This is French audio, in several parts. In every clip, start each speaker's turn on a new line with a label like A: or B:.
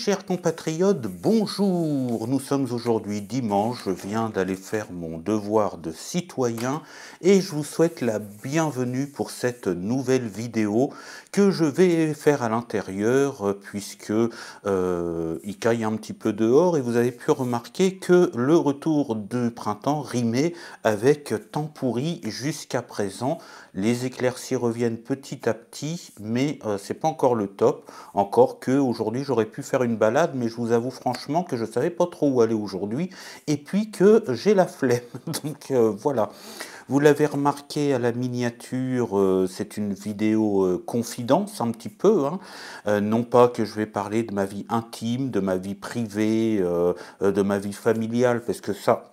A: chers compatriotes, bonjour. Nous sommes aujourd'hui dimanche, je viens d'aller faire mon devoir de citoyen et je vous souhaite la bienvenue pour cette nouvelle vidéo que je vais faire à l'intérieur puisque il caille un petit peu dehors et vous avez pu remarquer que le retour du printemps rimait avec temps pourri jusqu'à présent. Les éclaircies reviennent petit à petit, mais c'est pas encore le top. Encore que aujourd'hui j'aurais pu faire une balade, mais je vous avoue franchement que je savais pas trop où aller aujourd'hui, et puis que j'ai la flemme. Donc voilà. Vous l'avez remarqué à la miniature, c'est une vidéo confidence un petit peu, hein. Non pas que je vais parler de ma vie intime, de ma vie privée, de ma vie familiale, parce que ça,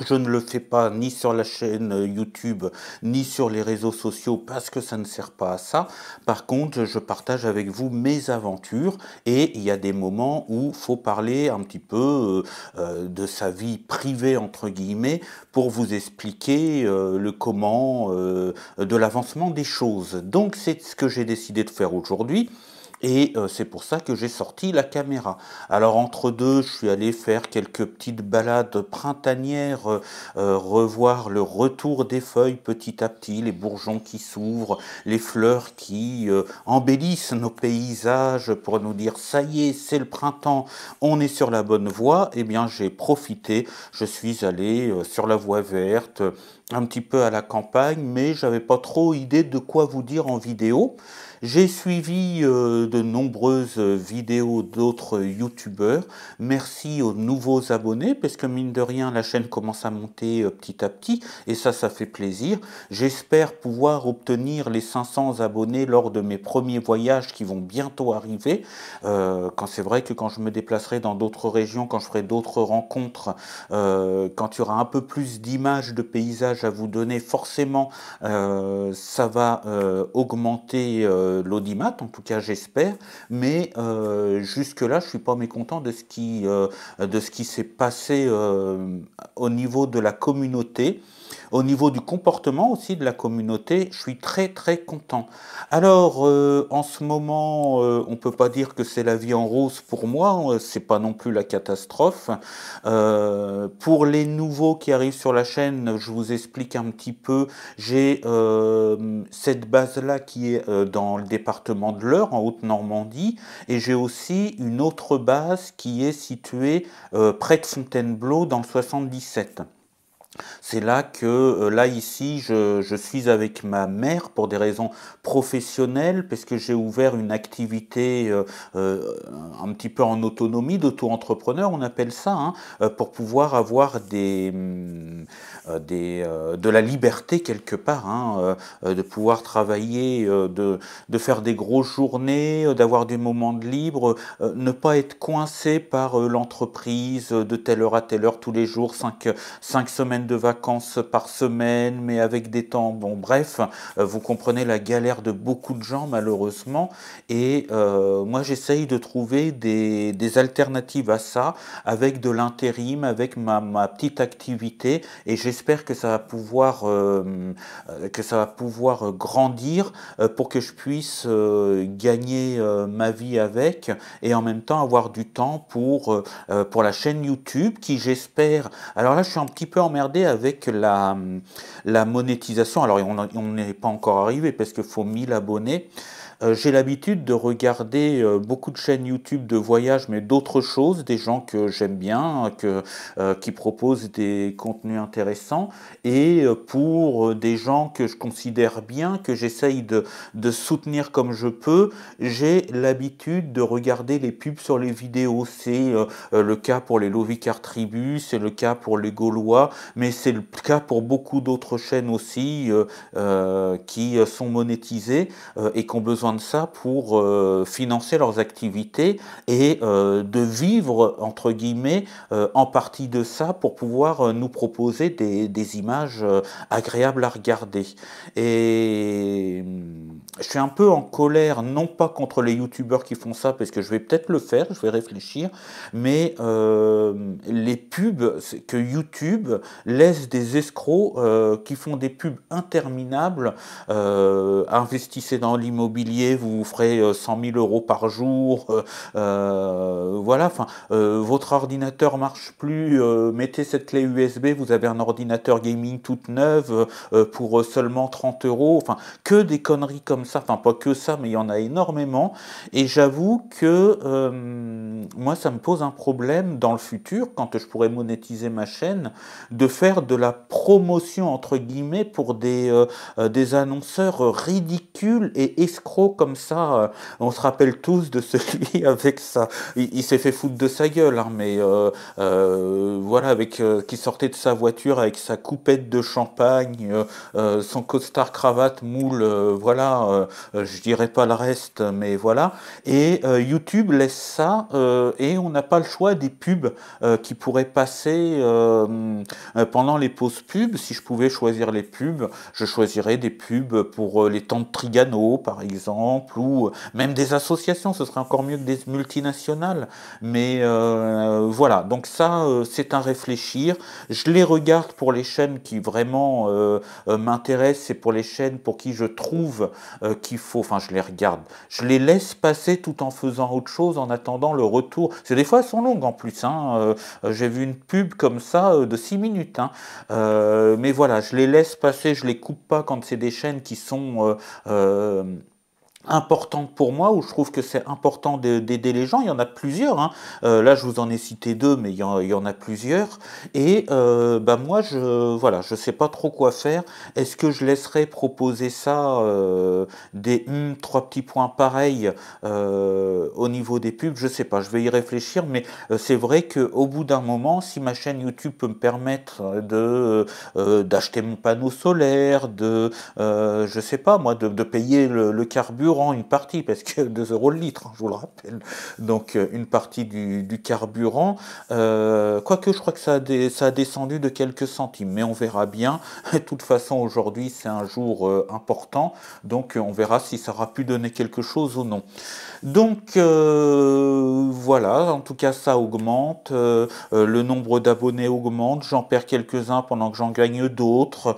A: je ne le fais pas ni sur la chaîne YouTube, ni sur les réseaux sociaux, parce que ça ne sert pas à ça. Par contre, je partage avec vous mes aventures, et il y a des moments où il faut parler un petit peu de sa vie privée, entre guillemets, pour vous expliquer le comment de l'avancement des choses. Donc c'est ce que j'ai décidé de faire aujourd'hui. Et c'est pour ça que j'ai sorti la caméra. Alors entre deux, je suis allé faire quelques petites balades printanières, revoir le retour des feuilles petit à petit, les bourgeons qui s'ouvrent, les fleurs qui embellissent nos paysages pour nous dire ça y est, c'est le printemps, on est sur la bonne voie. Eh bien j'ai profité, je suis allé sur la voie verte, un petit peu à la campagne, mais j'avais pas trop idée de quoi vous dire en vidéo. J'ai suivi de nombreuses vidéos d'autres youtubeurs. Merci aux nouveaux abonnés, parce que mine de rien, la chaîne commence à monter petit à petit, et ça fait plaisir. J'espère pouvoir obtenir les 500 abonnés lors de mes premiers voyages qui vont bientôt arriver. Quand c'est vrai que quand je me déplacerai dans d'autres régions, quand je ferai d'autres rencontres, quand il y aura un peu plus d'images, de paysages à vous donner, forcément, ça va augmenter l'audimat, en tout cas j'espère, mais jusque-là je suis pas mécontent de ce qui s'est passé au niveau de la communauté. Au niveau du comportement aussi de la communauté, je suis très très content. Alors en ce moment, on peut pas dire que c'est la vie en rose pour moi, c'est pas non plus la catastrophe. Pour les nouveaux qui arrivent sur la chaîne, je vous explique un petit peu. J'ai cette base-là qui est dans le département de l'Eure, en Haute-Normandie, et j'ai aussi une autre base qui est située près de Fontainebleau dans le 77. C'est là que, là ici, je suis avec ma mère pour des raisons professionnelles, parce que j'ai ouvert une activité un petit peu en autonomie, d'auto-entrepreneur, on appelle ça, hein, pour pouvoir avoir de la liberté quelque part, hein, de pouvoir travailler, de faire des grosses journées, d'avoir des moments de libre, ne pas être coincé par l'entreprise de telle heure à telle heure tous les jours, 5 semaines de vacances par semaine, mais avec des temps, bon bref, vous comprenez la galère de beaucoup de gens malheureusement, et moi j'essaye de trouver des alternatives à ça, avec de l'intérim, avec ma petite activité, et j'espère que ça va pouvoir grandir pour que je puisse gagner ma vie avec, et en même temps avoir du temps pour la chaîne YouTube qui, j'espère, alors là je suis un petit peu emmerdé avec la monétisation. Alors on n'est pas encore arrivé parce qu'il faut 1000 abonnés. J'ai l'habitude de regarder beaucoup de chaînes YouTube de voyage, mais d'autres choses, des gens que j'aime bien, qui proposent des contenus intéressants, et pour des gens que je considère bien, que j'essaye de soutenir comme je peux, j'ai l'habitude de regarder les pubs sur les vidéos. C'est le cas pour les Lovicar Tribus, c'est le cas pour les Gaulois, mais c'est le cas pour beaucoup d'autres chaînes aussi qui sont monétisées et qui ont besoin de ça pour financer leurs activités, et de vivre entre guillemets en partie de ça pour pouvoir nous proposer des images agréables à regarder. Et je suis un peu en colère, non pas contre les youtubeurs qui font ça, parce que je vais peut-être le faire, je vais réfléchir, mais les pubs que YouTube laisse des escrocs qui font des pubs interminables. Investissez dans l'immobilier, vous vous ferez 100 000 euros par jour. Voilà, enfin, votre ordinateur marche plus, mettez cette clé USB, vous avez un ordinateur gaming toute neuve pour seulement 30 euros. Enfin, que des conneries comme ça, enfin pas que ça, mais il y en a énormément. Et j'avoue que moi, ça me pose un problème dans le futur, quand je pourrais monétiser ma chaîne, de faire de la promotion, entre guillemets, pour des annonceurs ridicules et escrocs comme ça. On se rappelle tous de celui avec ça. Il s'est fait foutre de sa gueule, hein, mais voilà, avec qui sortait de sa voiture avec sa coupette de champagne, son costard cravate moule, voilà, je dirais pas le reste, mais voilà. Et YouTube laisse ça, et on n'a pas le choix des pubs qui pourraient passer pendant les pauses pubs. Si je pouvais choisir les pubs, je choisirais des pubs pour les temps de Trigano, par exemple, ou même des associations. Ce serait encore mieux que des multinationales. Mais voilà, donc ça, c'est un réfléchir. Je les regarde pour les chaînes qui vraiment m'intéressent, c'est pour les chaînes pour qui je trouve qu'il faut, enfin je les regarde, je les laisse passer tout en faisant autre chose en attendant le retour. C'est des fois elles sont longues en plus, hein. J'ai vu une pub comme ça de 6 minutes, hein. Mais voilà, je les laisse passer, je les coupe pas quand c'est des chaînes qui sont importante pour moi, où je trouve que c'est important d'aider les gens. Il y en a plusieurs, hein. Là, je vous en ai cité deux, mais il y en a plusieurs. Et bah moi, voilà, je sais pas trop quoi faire. Est-ce que je laisserai proposer ça, des trois petits points pareils au niveau des pubs? Je sais pas, je vais y réfléchir, mais c'est vrai qu'au bout d'un moment, si ma chaîne YouTube peut me permettre d'acheter mon panneau solaire, je sais pas moi, de payer le carburant, une partie, parce que 2 euros le litre, hein, je vous le rappelle. Donc une partie du carburant, quoique je crois que ça a descendu de quelques centimes, mais on verra bien. De toute façon, aujourd'hui, c'est un jour important, donc on verra si ça aura pu donner quelque chose ou non. Donc voilà, en tout cas ça augmente, le nombre d'abonnés augmente, j'en perds quelques-uns pendant que j'en gagne d'autres.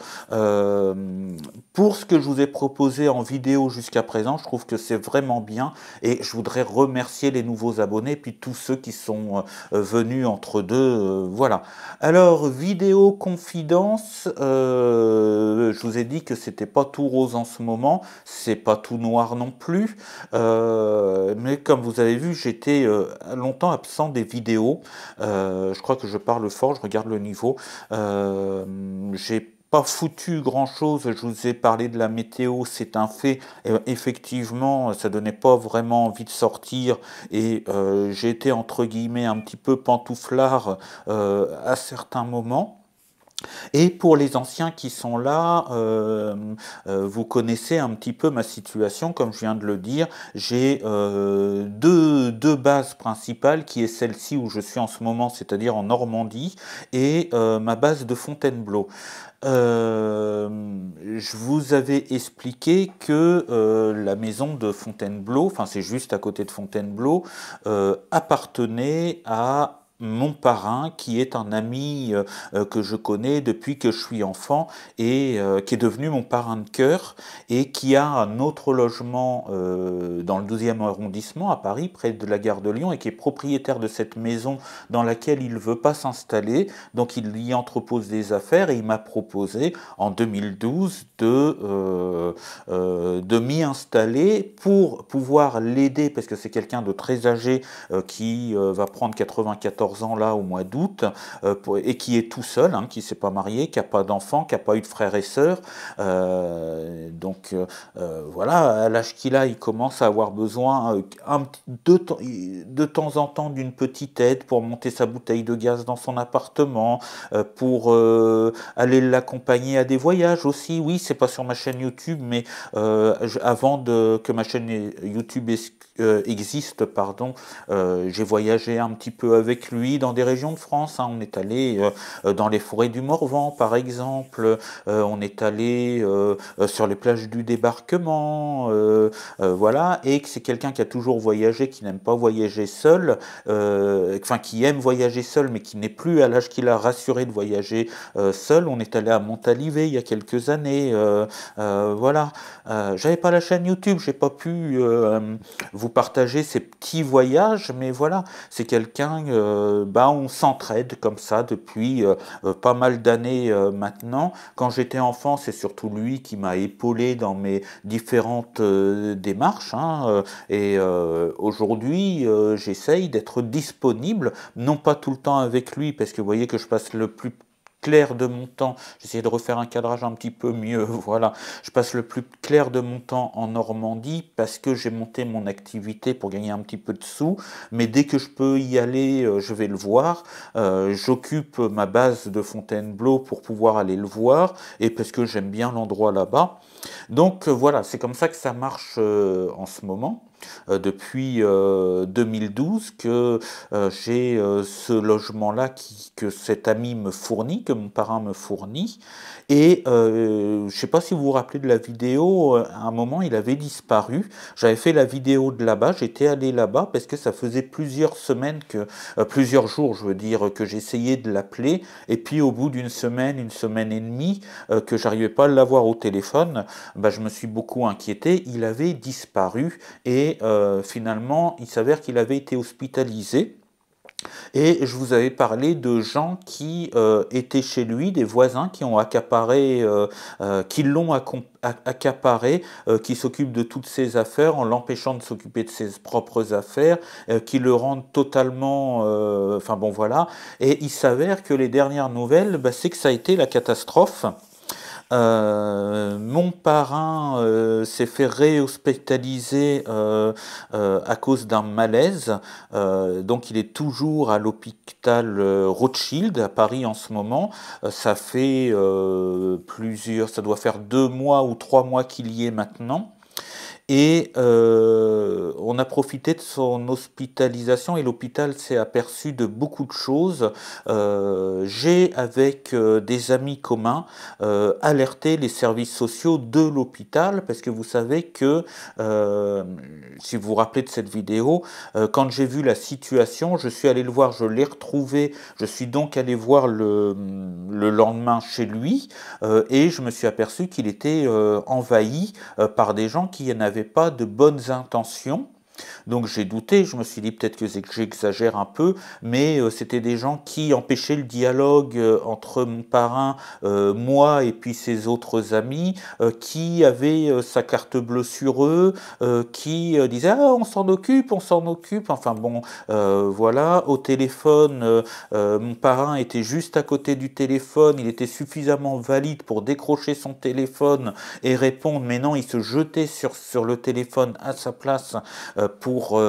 A: Pour ce que je vous ai proposé en vidéo jusqu'à présent, je trouve que c'est vraiment bien, et je voudrais remercier les nouveaux abonnés, puis tous ceux qui sont venus entre deux, voilà. Alors, vidéo confidence, je vous ai dit que c'était pas tout rose en ce moment, c'est pas tout noir non plus, mais comme vous avez vu, j'étais longtemps absent des vidéos. Je crois que je parle fort, je regarde le niveau. J'ai pas foutu grand chose, je vous ai parlé de la météo, c'est un fait. Effectivement, ça donnait pas vraiment envie de sortir, et j'ai été entre guillemets un petit peu pantouflard à certains moments. Et pour les anciens qui sont là, vous connaissez un petit peu ma situation, comme je viens de le dire. J'ai deux bases principales, qui est celle-ci où je suis en ce moment, c'est-à-dire en Normandie, et ma base de Fontainebleau. Je vous avais expliqué que la maison de Fontainebleau, enfin c'est juste à côté de Fontainebleau, appartenait à mon parrain, qui est un ami que je connais depuis que je suis enfant, et qui est devenu mon parrain de cœur, et qui a un autre logement dans le 12e arrondissement à Paris, près de la gare de Lyon, et qui est propriétaire de cette maison dans laquelle il ne veut pas s'installer. Donc il y entrepose des affaires, et il m'a proposé en 2012 de m'y installer pour pouvoir l'aider, parce que c'est quelqu'un de très âgé qui va prendre 94 ans là au mois d'août, et qui est tout seul, hein, qui ne s'est pas marié, qui n'a pas d'enfant, qui n'a pas eu de frères et sœurs. Donc voilà, à l'âge qu'il a, il commence à avoir besoin de temps en temps d'une petite aide pour monter sa bouteille de gaz dans son appartement, pour aller l'accompagner à des voyages aussi. Oui, c'est pas sur ma chaîne YouTube, mais avant que ma chaîne YouTube existe, pardon. J'ai voyagé un petit peu avec lui dans des régions de France, hein. On est allé dans les forêts du Morvan, par exemple. On est allé sur les plages du débarquement, voilà. Et que c'est quelqu'un qui a toujours voyagé, qui n'aime pas voyager seul, enfin qui aime voyager seul, mais qui n'est plus à l'âge qu'il a rassuré de voyager seul. On est allé à Montalivet il y a quelques années, voilà. J'avais pas la chaîne YouTube, j'ai pas pu vous partager ces petits voyages, mais voilà, c'est quelqu'un, bah, on s'entraide comme ça depuis pas mal d'années maintenant. Quand j'étais enfant, c'est surtout lui qui m'a épaulé dans mes différentes démarches, hein, et aujourd'hui, j'essaye d'être disponible, non pas tout le temps avec lui, parce que vous voyez que je passe le plus clair de mon temps, j'essaie de refaire un cadrage un petit peu mieux, voilà, je passe le plus clair de mon temps en Normandie parce que j'ai monté mon activité pour gagner un petit peu de sous, mais dès que je peux y aller, je vais le voir. J'occupe ma base de Fontainebleau pour pouvoir aller le voir, et parce que j'aime bien l'endroit là-bas. Donc voilà, c'est comme ça que ça marche en ce moment. Depuis 2012 que j'ai ce logement-là que cet ami me fournit, que mon parrain me fournit. Et je ne sais pas si vous vous rappelez de la vidéo, à un moment il avait disparu. J'avais fait la vidéo de là-bas, j'étais allé là-bas parce que ça faisait plusieurs semaines, plusieurs jours je veux dire, que j'essayais de l'appeler. Et puis au bout d'une semaine, une semaine et demie, que j'arrivais pas à l'avoir au téléphone, bah, je me suis beaucoup inquiété. Il avait disparu et finalement il s'avère qu'il avait été hospitalisé. Et je vous avais parlé de gens qui étaient chez lui, des voisins qui ont accaparé, qui l'ont accaparé, qui s'occupent de toutes ses affaires en l'empêchant de s'occuper de ses propres affaires, qui le rendent totalement, enfin bon voilà. Et il s'avère que les dernières nouvelles, bah, c'est que ça a été la catastrophe. Mon parrain s'est fait réhospitaliser à cause d'un malaise. Donc il est toujours à l'hôpital Rothschild à Paris en ce moment. Ça fait ça doit faire 2 mois ou 3 mois qu'il y est maintenant. Et on a profité de son hospitalisation et l'hôpital s'est aperçu de beaucoup de choses. J'ai, avec des amis communs, alerté les services sociaux de l'hôpital parce que vous savez que, si vous vous rappelez de cette vidéo, quand j'ai vu la situation, je suis allé le voir, je l'ai retrouvé, je suis donc allé voir le lendemain chez lui et je me suis aperçu qu'il était envahi par des gens qui n'avaient pas de bonnes intentions. Donc j'ai douté, je me suis dit peut-être que j'exagère un peu, mais c'était des gens qui empêchaient le dialogue entre mon parrain, moi et puis ses autres amis, qui avaient sa carte bleue sur eux, qui disaient ah on s'en occupe, enfin bon voilà, au téléphone, mon parrain était juste à côté du téléphone, il était suffisamment valide pour décrocher son téléphone et répondre, mais non, il se jetait sur le téléphone à sa place pour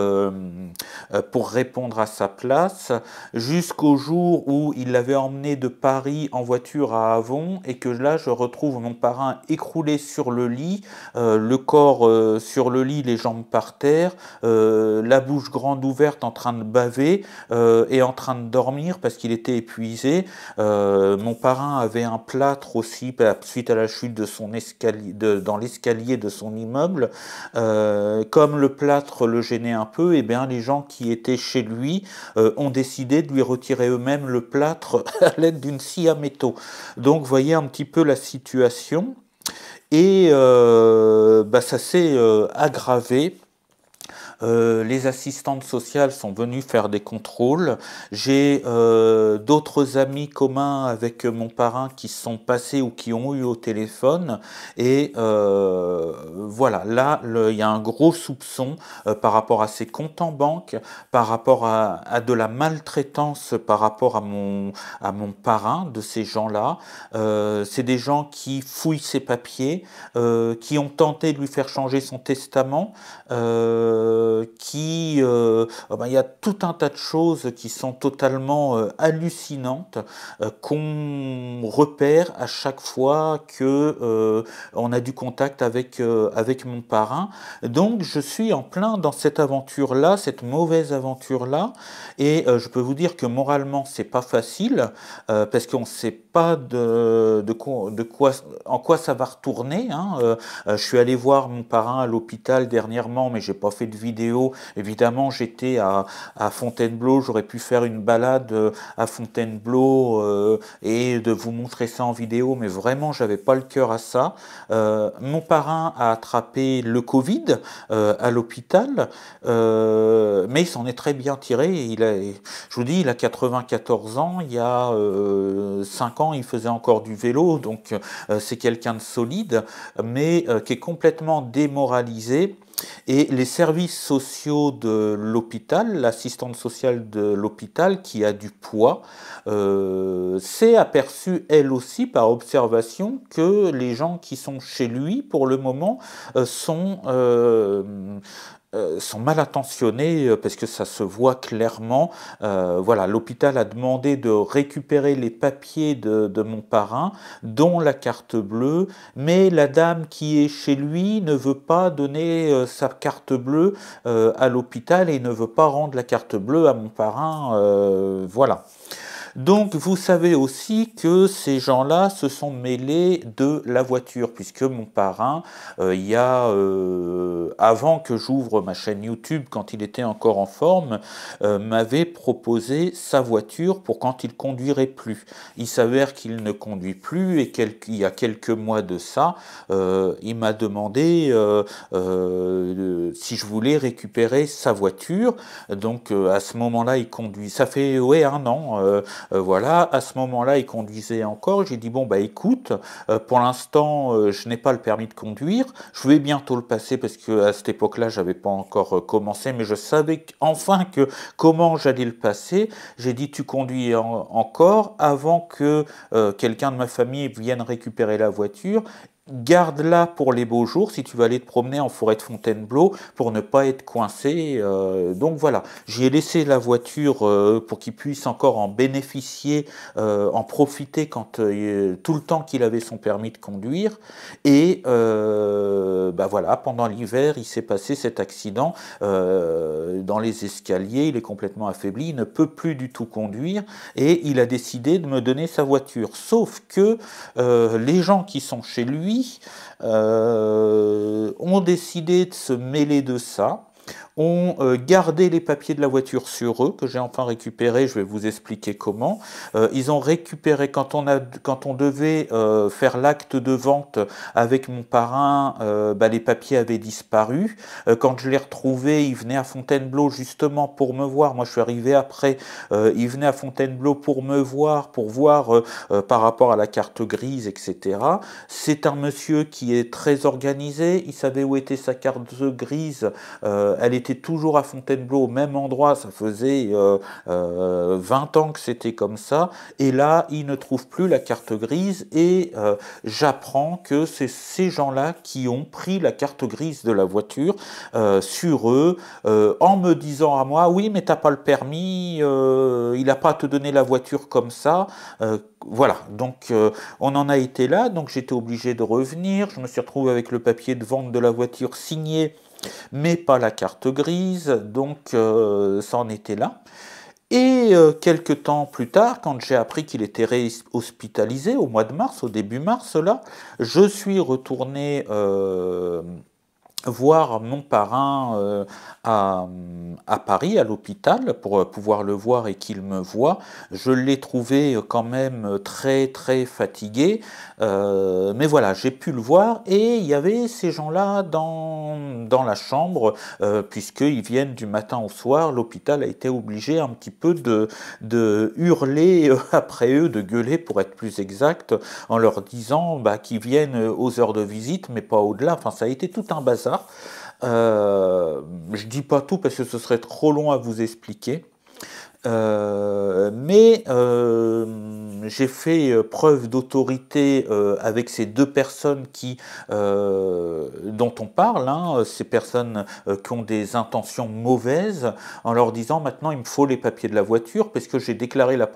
A: répondre à sa place, jusqu'au jour où il l'avait emmené de Paris en voiture à Avon, et que là je retrouve mon parrain écroulé sur le lit, le corps sur le lit, les jambes par terre, la bouche grande ouverte en train de baver et en train de dormir parce qu'il était épuisé. Mon parrain avait un plâtre aussi suite à la chute de son escalier, dans l'escalier de son immeuble. Comme le plâtre le gênait un peu, et bien les gens qui étaient chez lui ont décidé de lui retirer eux-mêmes le plâtre à l'aide d'une scie à métaux. Donc voyez un petit peu la situation. Et bah, ça s'est aggravé. Les assistantes sociales sont venues faire des contrôles. J'ai d'autres amis communs avec mon parrain qui sont passés ou qui ont eu au téléphone. Et voilà, là, il y a un gros soupçon par rapport à ses comptes en banque, par rapport à de la maltraitance par rapport à mon parrain, de ces gens-là. C'est des gens qui fouillent ses papiers, qui ont tenté de lui faire changer son testament. il y a tout un tas de choses qui sont totalement hallucinantes qu'on repère à chaque fois que on a du contact avec mon parrain. Donc je suis en plein dans cette aventure-là, cette mauvaise aventure-là, et je peux vous dire que moralement c'est pas facile parce qu'on ne sait pas en quoi ça va retourner. Hein. Je suis allé voir mon parrain à l'hôpital dernièrement, mais j'ai pas fait de vidéo. Évidemment, j'étais à Fontainebleau, j'aurais pu faire une balade à Fontainebleau et de vous montrer ça en vidéo, mais vraiment, j'avais pas le cœur à ça. Mon parrain a attrapé le Covid à l'hôpital, mais il s'en est très bien tiré. Je vous dis, il a 94 ans, il y a 5 ans, il faisait encore du vélo, donc c'est quelqu'un de solide, mais qui est complètement démoralisé. Et les services sociaux de l'hôpital, l'assistante sociale de l'hôpital qui a du poids, s'est aperçue elle aussi par observation que les gens qui sont chez lui pour le moment sont mal intentionnés parce que ça se voit clairement. Voilà, l'hôpital a demandé de récupérer les papiers de mon parrain, dont la carte bleue, mais la dame qui est chez lui ne veut pas donner sa carte bleue à l'hôpital et ne veut pas rendre la carte bleue à mon parrain. Voilà. Donc vous savez aussi que ces gens-là se sont mêlés de la voiture, puisque mon parrain, avant que j'ouvre ma chaîne YouTube, quand il était encore en forme, m'avait proposé sa voiture pour quand il conduirait plus. Il s'avère qu'il ne conduit plus et il y a quelques mois de ça, il m'a demandé si je voulais récupérer sa voiture. Donc à ce moment-là, il conduit. Ça fait un an. Voilà, à ce moment-là, il conduisait encore. J'ai dit, bon, bah écoute, pour l'instant, je n'ai pas le permis de conduire. Je vais bientôt le passer parce qu'à cette époque-là, j'avais pas encore commencé, mais je savais enfin comment j'allais le passer. J'ai dit, tu conduis encore avant que quelqu'un de ma famille vienne récupérer la voiture. Garde-la pour les beaux jours si tu vas aller te promener en forêt de Fontainebleau pour ne pas être coincé. Donc voilà, j'y ai laissé la voiture pour qu'il puisse encore en bénéficier, en profiter tout le temps qu'il avait son permis de conduire. Et voilà, pendant l'hiver, il s'est passé cet accident dans les escaliers. Il est complètement affaibli, il ne peut plus du tout conduire et il a décidé de me donner sa voiture. Sauf que les gens qui sont chez lui ont décidé de se mêler de ça, ont gardé les papiers de la voiture sur eux, que j'ai enfin récupéré, je vais vous expliquer comment. Ils ont récupéré, quand on devait faire l'acte de vente avec mon parrain, les papiers avaient disparu. Quand je l'ai retrouvé, il venait à Fontainebleau justement pour me voir. Moi, je suis arrivé après. Il venait à Fontainebleau pour me voir, pour voir par rapport à la carte grise, etc. C'est un monsieur qui est très organisé. Il savait où était sa carte grise. Elle était toujours à Fontainebleau, au même endroit, ça faisait 20 ans que c'était comme ça, et là, il ne trouve plus la carte grise, et j'apprends que c'est ces gens-là qui ont pris la carte grise de la voiture sur eux, en me disant à moi, oui, mais t'as pas le permis, il n'a pas à te donner la voiture comme ça, voilà, donc on en a été là, donc j'étais obligé de revenir, je me suis retrouvé avec le papier de vente de la voiture signé, mais pas la carte grise, donc ça en était là. Et quelques temps plus tard, quand j'ai appris qu'il était réhospitalisé au mois de mars, au début mars, là, je suis retourné voir mon parrain à Paris, à l'hôpital, pour pouvoir le voir et qu'il me voie. Je l'ai trouvé quand même très très fatigué, mais voilà, j'ai pu le voir, et il y avait ces gens-là dans la chambre, puisqu'ils viennent du matin au soir. L'hôpital a été obligé un petit peu de hurler après eux, de gueuler pour être plus exact, en leur disant qu'ils viennent aux heures de visite, mais pas au-delà. Enfin, ça a été tout un bazar. Je dis pas tout parce que ce serait trop long à vous expliquer. Mais j'ai fait preuve d'autorité avec ces deux personnes dont on parle, hein, ces personnes qui ont des intentions mauvaises, en leur disant maintenant il me faut les papiers de la voiture parce que j'ai déclaré la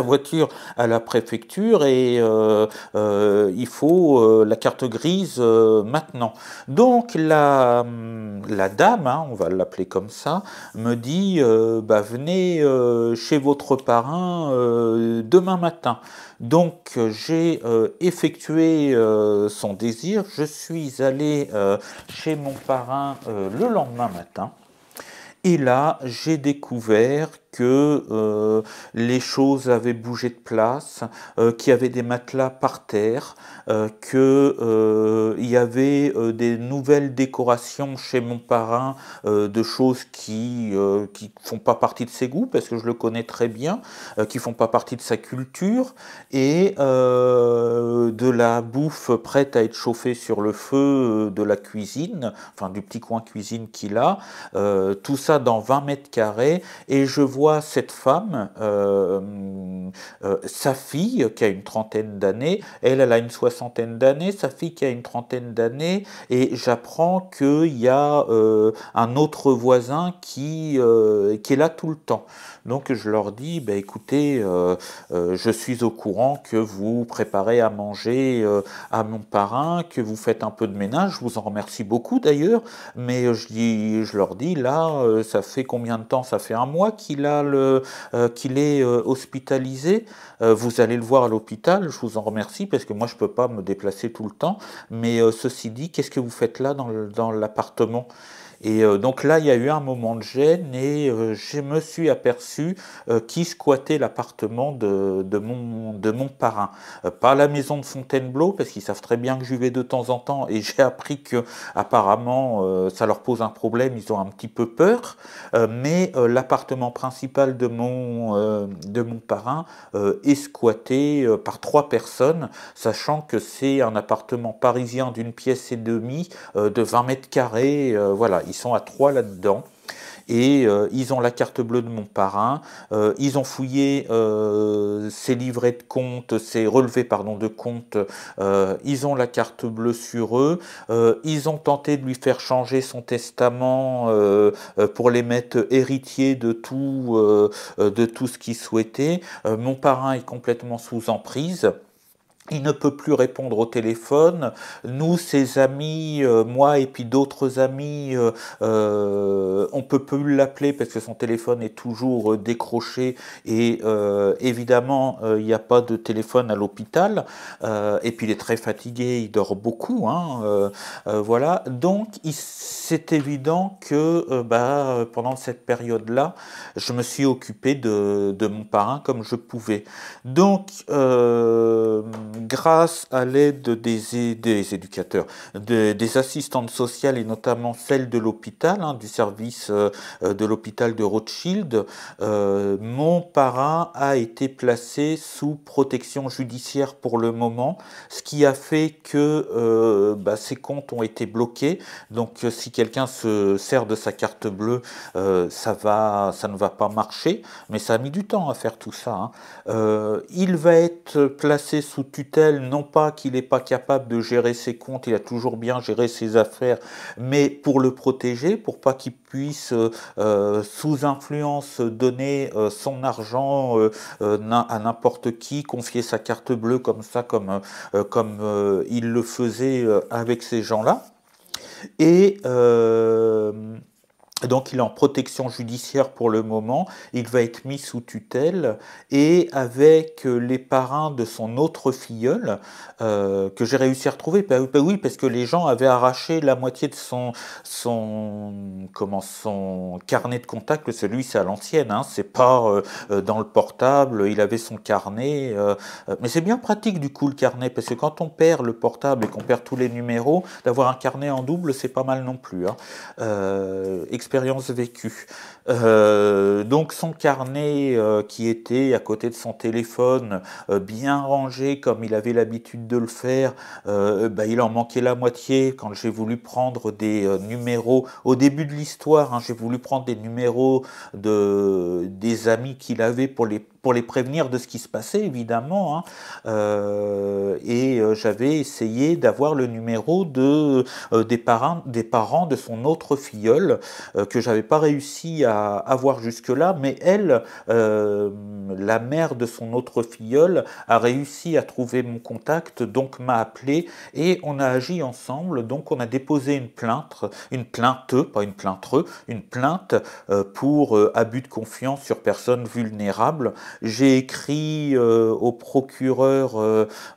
A: voiture à la préfecture et il faut la carte grise maintenant. Donc la dame, hein, on va l'appeler comme ça, me dit bah, venez chez votre parrain demain matin. Donc j'ai effectué son désir, je suis allé chez mon parrain le lendemain matin. Et là, j'ai découvert que les choses avaient bougé de place, qu'il y avait des matelas par terre, qu'il y avait des nouvelles décorations chez mon parrain, de choses qui font pas partie de ses goûts, parce que je le connais très bien, qui font pas partie de sa culture, et de la bouffe prête à être chauffée sur le feu de la cuisine, enfin du petit coin cuisine qu'il a, tout ça dans 20 mètres carrés, et je vois cette femme, sa fille qui a une trentaine d'années, elle a une soixantaine d'années, sa fille qui a une trentaine d'années, et j'apprends qu'il y a un autre voisin qui est là tout le temps. Donc je leur dis, bah, écoutez, je suis au courant que vous préparez à manger à mon parrain, que vous faites un peu de ménage, je vous en remercie beaucoup d'ailleurs, mais je leur dis, là, ça fait combien de temps? Ça fait un mois qu'il est hospitalisé. Vous allez le voir à l'hôpital, je vous en remercie, parce que moi je ne peux pas me déplacer tout le temps, mais ceci dit, qu'est-ce que vous faites là dans l'appartement? Et donc là, il y a eu un moment de gêne et je me suis aperçu qui squattait l'appartement de mon parrain. Pas la maison de Fontainebleau, parce qu'ils savent très bien que j'y vais de temps en temps et j'ai appris que apparemment ça leur pose un problème, ils ont un petit peu peur. Mais l'appartement principal de mon parrain est squatté par 3 personnes, sachant que c'est un appartement parisien d'une pièce et demie de 20 mètres carrés. Voilà, ils sont à 3 là-dedans. Et ils ont la carte bleue de mon parrain, ils ont fouillé ses livrets de compte, ses relevés pardon, de compte, ils ont la carte bleue sur eux, ils ont tenté de lui faire changer son testament pour les mettre héritiers de tout ce qu'il souhaitait. Mon parrain est complètement sous emprise. Il ne peut plus répondre au téléphone. Nous, ses amis, moi et puis d'autres amis, on peut plus l'appeler parce que son téléphone est toujours décroché et évidemment, il n'y a pas de téléphone à l'hôpital. Et puis il est très fatigué, il dort beaucoup, hein, voilà. Donc c'est évident que pendant cette période-là, je me suis occupé de mon parrain comme je pouvais. Donc grâce à l'aide des éducateurs, des assistantes sociales et notamment celle de l'hôpital, hein, du service de l'hôpital de Rothschild, mon parrain a été placé sous protection judiciaire pour le moment, ce qui a fait que ses comptes ont été bloqués. Donc si quelqu'un se sert de sa carte bleue, ça ne va pas marcher, mais ça a mis du temps à faire tout ça, hein. Il va être placé sous tutelle, non pas qu'il n'est pas capable de gérer ses comptes, il a toujours bien géré ses affaires, mais pour le protéger, pour pas qu'il puisse sous influence donner son argent à n'importe qui, confier sa carte bleue comme ça, comme il le faisait avec ces gens-là. Et donc il est en protection judiciaire pour le moment, il va être mis sous tutelle et avec les parrains de son autre filleul que j'ai réussi à retrouver. Oui, parce que les gens avaient arraché la moitié de son carnet de contact. Celui c'est à l'ancienne, hein, c'est pas dans le portable, il avait son carnet. Mais c'est bien pratique du coup le carnet, parce que quand on perd le portable et qu'on perd tous les numéros, d'avoir un carnet en double c'est pas mal non plus, hein. expérience vécue. Donc son carnet qui était à côté de son téléphone, bien rangé comme il avait l'habitude de le faire, il en manquait la moitié quand j'ai voulu prendre des numéros, au début de l'histoire, hein, j'ai voulu prendre des numéros des amis qu'il avait pour les prévenir de ce qui se passait, évidemment, hein. J'avais essayé d'avoir le numéro des parents de son autre filleule, que j'avais pas réussi à avoir jusque-là, mais elle, la mère de son autre filleule, a réussi à trouver mon contact, donc m'a appelé et on a agi ensemble. Donc on a déposé une plainte, pas une plaintreux, une plainte pour abus de confiance sur personne vulnérable. J'ai écrit au procureur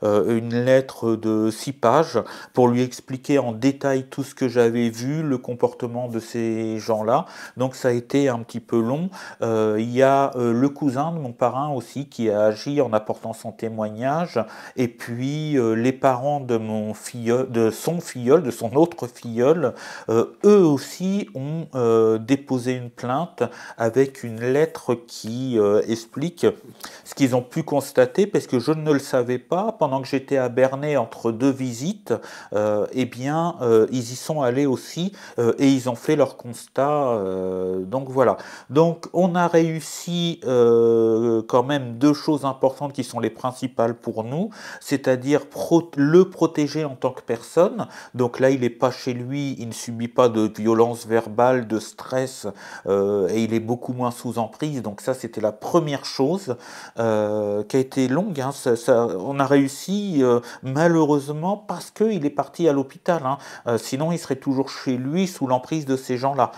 A: une lettre de 6 pages pour lui expliquer en détail tout ce que j'avais vu, le comportement de ces gens-là. Donc ça a été un petit peu long. Il y a le cousin de mon parrain aussi qui a agi en apportant son témoignage, et puis les parents de de son autre filleul, eux aussi ont déposé une plainte avec une lettre qui explique ce qu'ils ont pu constater, parce que je ne le savais pas, pendant que j'étais à Bernay entre 2 visites, ils y sont allés aussi et ils ont fait leur constat. Donc voilà. Donc on a réussi quand même 2 choses importantes qui sont les principales pour nous, c'est-à-dire le protéger en tant que personne. Donc là, il n'est pas chez lui, il ne subit pas de violence verbale, de stress, et il est beaucoup moins sous emprise. Donc ça, c'était la première chose qui a été longue, hein. On a réussi malheureusement parce qu'il est parti à l'hôpital, hein. Sinon il serait toujours chez lui sous l'emprise de ces gens-là.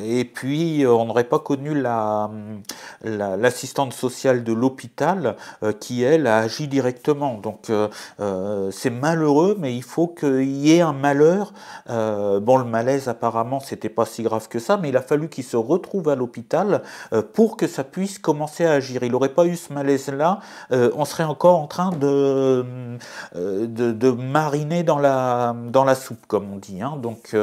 A: Et puis on n'aurait pas connu l'assistante sociale de l'hôpital qui, elle, a agi directement. Donc c'est malheureux, mais il faut qu'il y ait un malheur. Bon, le malaise, apparemment, c'était pas si grave que ça, mais il a fallu qu'il se retrouve à l'hôpital pour que ça puisse commencer à agir. Il n'aurait pas eu ce malaise-là, on serait encore en train de mariner dans la soupe, comme on dit, hein. Donc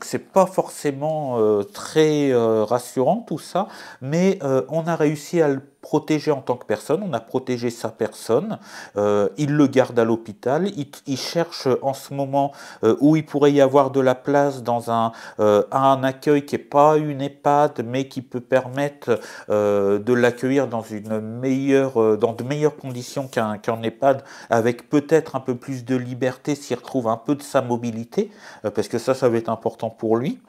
A: c'est pas forcément très rassurant tout ça, mais on a réussi à le protéger en tant que personne, on a protégé sa personne, il le garde à l'hôpital, il cherche en ce moment où il pourrait y avoir de la place dans un accueil qui n'est pas une EHPAD, mais qui peut permettre de l'accueillir dans dans de meilleures conditions qu'un EHPAD, avec peut-être un peu plus de liberté s'il retrouve un peu de sa mobilité, parce que ça va être important pour lui.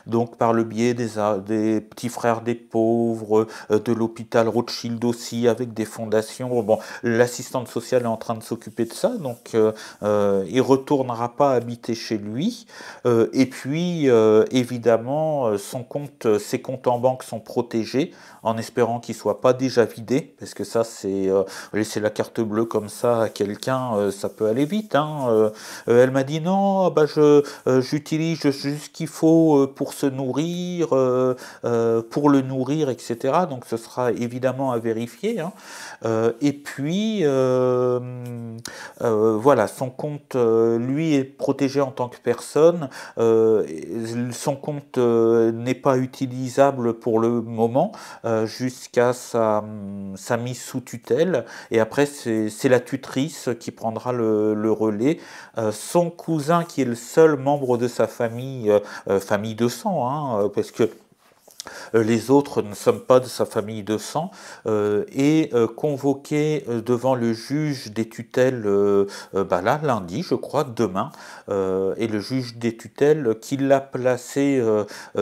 A: Donc par le biais des petits frères des pauvres, de l'hôpital Rothschild aussi, avec des fondations. Bon, l'assistante sociale est en train de s'occuper de ça, donc il retournera pas habiter chez lui. Et puis évidemment, ses comptes en banque sont protégés, en espérant qu'il soit pas déjà vidé, parce que ça, c'est laisser la carte bleue comme ça à quelqu'un, ça peut aller vite, hein. Elle m'a dit non, bah j'utilise juste ce qu'il faut pour se nourrir, pour le nourrir, etc. Donc ce sera évidemment à vérifier, hein. Et puis voilà, son compte, lui, est protégé en tant que personne. Son compte n'est pas utilisable pour le moment, jusqu'à sa mise sous tutelle, et après c'est la tutrice qui prendra le relais. Son cousin, qui est le seul membre de sa famille, famille de sang, hein, parce que les autres ne sommes pas de sa famille de sang, est convoqué devant le juge des tutelles là, lundi, je crois, demain, et le juge des tutelles, qui l'a placé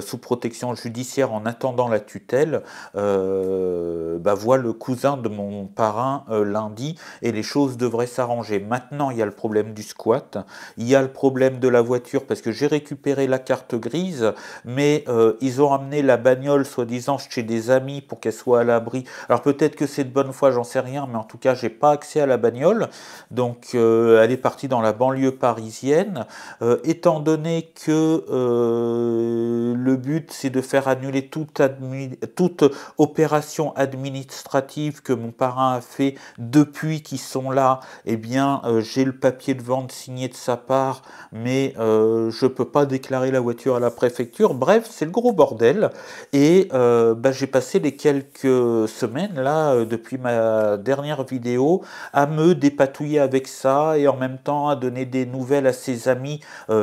A: sous protection judiciaire en attendant la tutelle, voit le cousin de mon parrain lundi, et les choses devraient s'arranger. Maintenant, il y a le problème du squat, il y a le problème de la voiture, parce que j'ai récupéré la carte grise, mais ils ont ramené la bagnole, soi-disant, chez des amis pour qu'elle soit à l'abri. Alors peut-être que c'est de bonne foi, j'en sais rien, mais en tout cas, j'ai pas accès à la bagnole. Donc elle est partie dans la banlieue parisienne. Étant donné que le but, c'est de faire annuler toute opération administrative que mon parrain a fait depuis qu'ils sont là, eh bien, j'ai le papier de vente signé de sa part, mais je peux pas déclarer la voiture à la préfecture. Bref, c'est le gros bordel. Et j'ai passé les quelques semaines, là, depuis ma dernière vidéo, à me dépatouiller avec ça et en même temps à donner des nouvelles à ses amis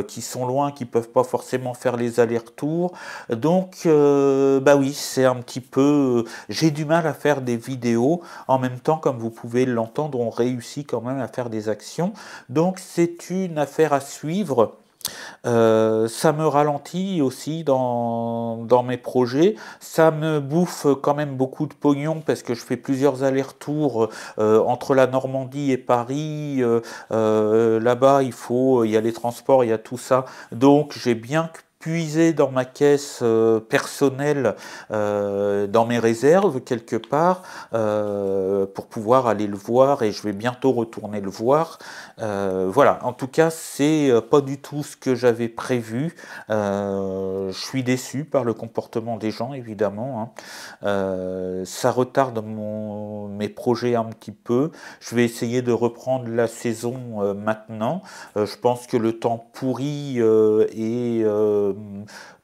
A: qui sont loin, qui peuvent pas forcément faire les allers-retours. Donc, oui, c'est un petit peu... j'ai du mal à faire des vidéos. En même temps, comme vous pouvez l'entendre, on réussit quand même à faire des actions. Donc, c'est une affaire à suivre. Ça me ralentit aussi dans mes projets. Ça me bouffe quand même beaucoup de pognon parce que je fais plusieurs allers-retours entre la Normandie et Paris. Là-bas, il y a les transports, il y a tout ça. Donc, j'ai bien puiser dans ma caisse personnelle, dans mes réserves quelque part, pour pouvoir aller le voir, et je vais bientôt retourner le voir. Voilà, en tout cas, c'est pas du tout ce que j'avais prévu. Je suis déçu par le comportement des gens, évidemment, hein. Ça retarde mes projets un petit peu. Je vais essayer de reprendre la saison maintenant. Je pense que le temps pourri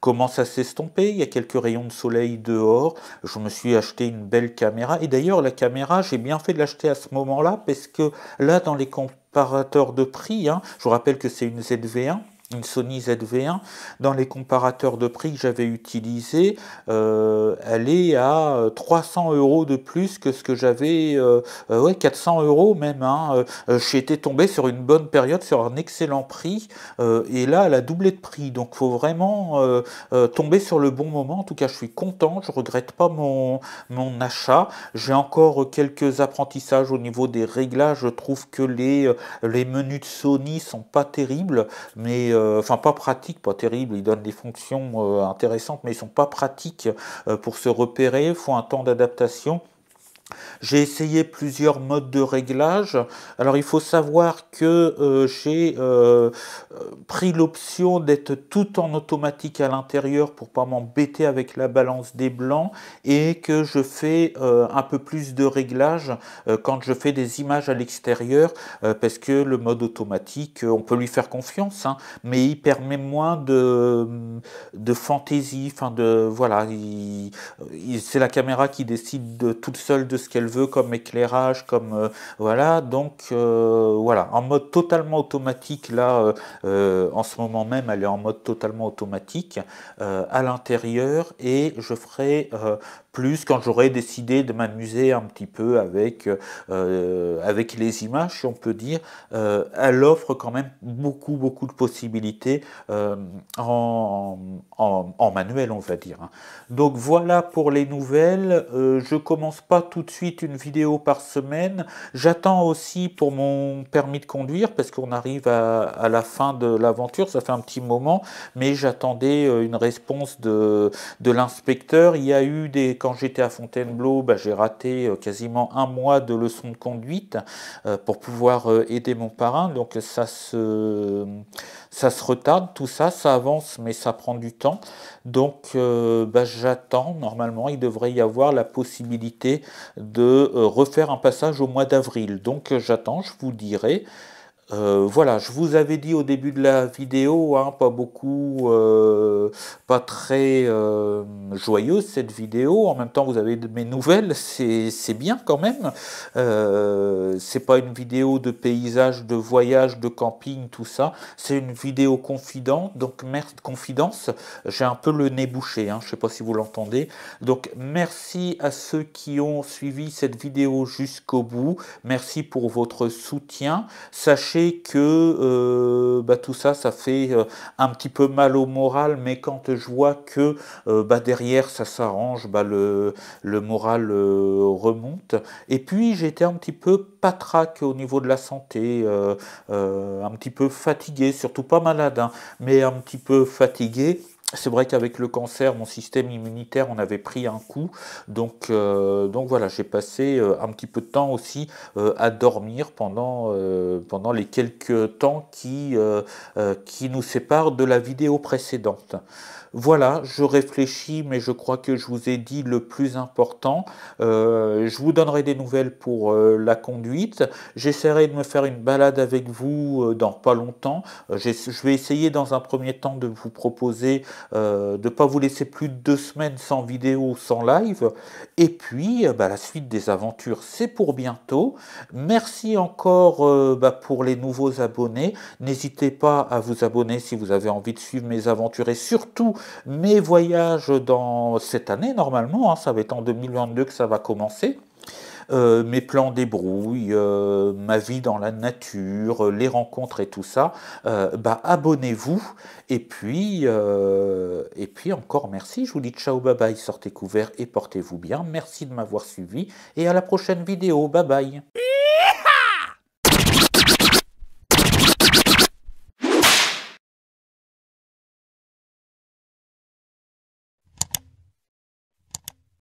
A: commence à s'estomper. Il y a quelques rayons de soleil dehors. Je me suis acheté une belle caméra. Et d'ailleurs, la caméra, j'ai bien fait de l'acheter à ce moment-là parce que là, dans les comparateurs de prix, hein, je vous rappelle que c'est une ZV1, une Sony ZV1, dans les comparateurs de prix que j'avais utilisés, elle est à 300 € de plus que ce que j'avais, ouais, 400 € même, hein. J'étais tombé sur une bonne période, sur un excellent prix, et là, elle a doublé de prix, donc il faut vraiment tomber sur le bon moment. En tout cas, je suis content, je regrette pas mon achat. J'ai encore quelques apprentissages au niveau des réglages. Je trouve que les menus de Sony sont pas terribles, mais enfin pas pratiques, pas terribles, ils donnent des fonctions intéressantes, mais ils sont pas pratiques pour se repérer, il faut un temps d'adaptation. J'ai essayé plusieurs modes de réglage. Alors il faut savoir que j'ai pris l'option d'être tout en automatique à l'intérieur pour pas m'embêter avec la balance des blancs, et que je fais un peu plus de réglage quand je fais des images à l'extérieur, parce que le mode automatique, on peut lui faire confiance, hein, mais il permet moins de fantaisie. Enfin voilà, c'est la caméra qui décide toute seule de ce qu'elle veut comme éclairage, comme voilà. Donc voilà, en mode totalement automatique là, en ce moment même elle est en mode totalement automatique à l'intérieur, et je ferai plus quand j'aurai décidé de m'amuser un petit peu avec les images, si on peut dire. Elle offre quand même beaucoup de possibilités en manuel, on va dire, hein. Donc voilà pour les nouvelles. Je commence pas tout de suite une vidéo par semaine. J'attends aussi pour mon permis de conduire, parce qu'on arrive à la fin de l'aventure, ça fait un petit moment, mais j'attendais une réponse de l'inspecteur. Il y a eu quand j'étais à Fontainebleau, j'ai raté quasiment un mois de leçons de conduite pour pouvoir aider mon parrain. Donc ça se retarde, tout ça, ça avance, mais ça prend du temps. Donc j'attends. Normalement, il devrait y avoir la possibilité de refaire un passage au mois d'avril. Donc j'attends, je vous dirai. Voilà, je vous avais dit au début de la vidéo, hein, pas beaucoup, pas très joyeuse cette vidéo. En même temps, vous avez mes nouvelles, c'est bien quand même. C'est pas une vidéo de paysage, de voyage, de camping, tout ça. C'est une vidéo confidente, donc confidence. J'ai un peu le nez bouché, hein, je sais pas si vous l'entendez. Donc merci à ceux qui ont suivi cette vidéo jusqu'au bout. Merci pour votre soutien. Sachez que tout ça, ça fait un petit peu mal au moral, mais quand je vois que derrière ça s'arrange, le moral remonte. Et puis j'étais un petit peu patraque au niveau de la santé, un petit peu fatigué, surtout pas malade, hein, mais un petit peu fatigué. C'est vrai qu'avec le cancer, mon système immunitaire, on avait pris un coup. Donc voilà, j'ai passé un petit peu de temps aussi à dormir pendant les quelques temps qui nous séparent de la vidéo précédente. Voilà, je réfléchis, mais je crois que je vous ai dit le plus important. Je vous donnerai des nouvelles pour la conduite. J'essaierai de me faire une balade avec vous dans pas longtemps. Je vais essayer dans un premier temps de vous proposer de ne pas vous laisser plus de 2 semaines sans vidéo, sans live. Et puis, la suite des aventures, c'est pour bientôt. Merci encore pour les nouveaux abonnés. N'hésitez pas à vous abonner si vous avez envie de suivre mes aventures et surtout mes voyages dans cette année, normalement. Hein, ça va être en 2022 que ça va commencer. Mes plans débrouille, ma vie dans la nature, les rencontres et tout ça, abonnez-vous. Et puis encore merci. Je vous dis ciao, bye bye, sortez couverts et portez-vous bien. Merci de m'avoir suivi et à la prochaine vidéo. Bye bye.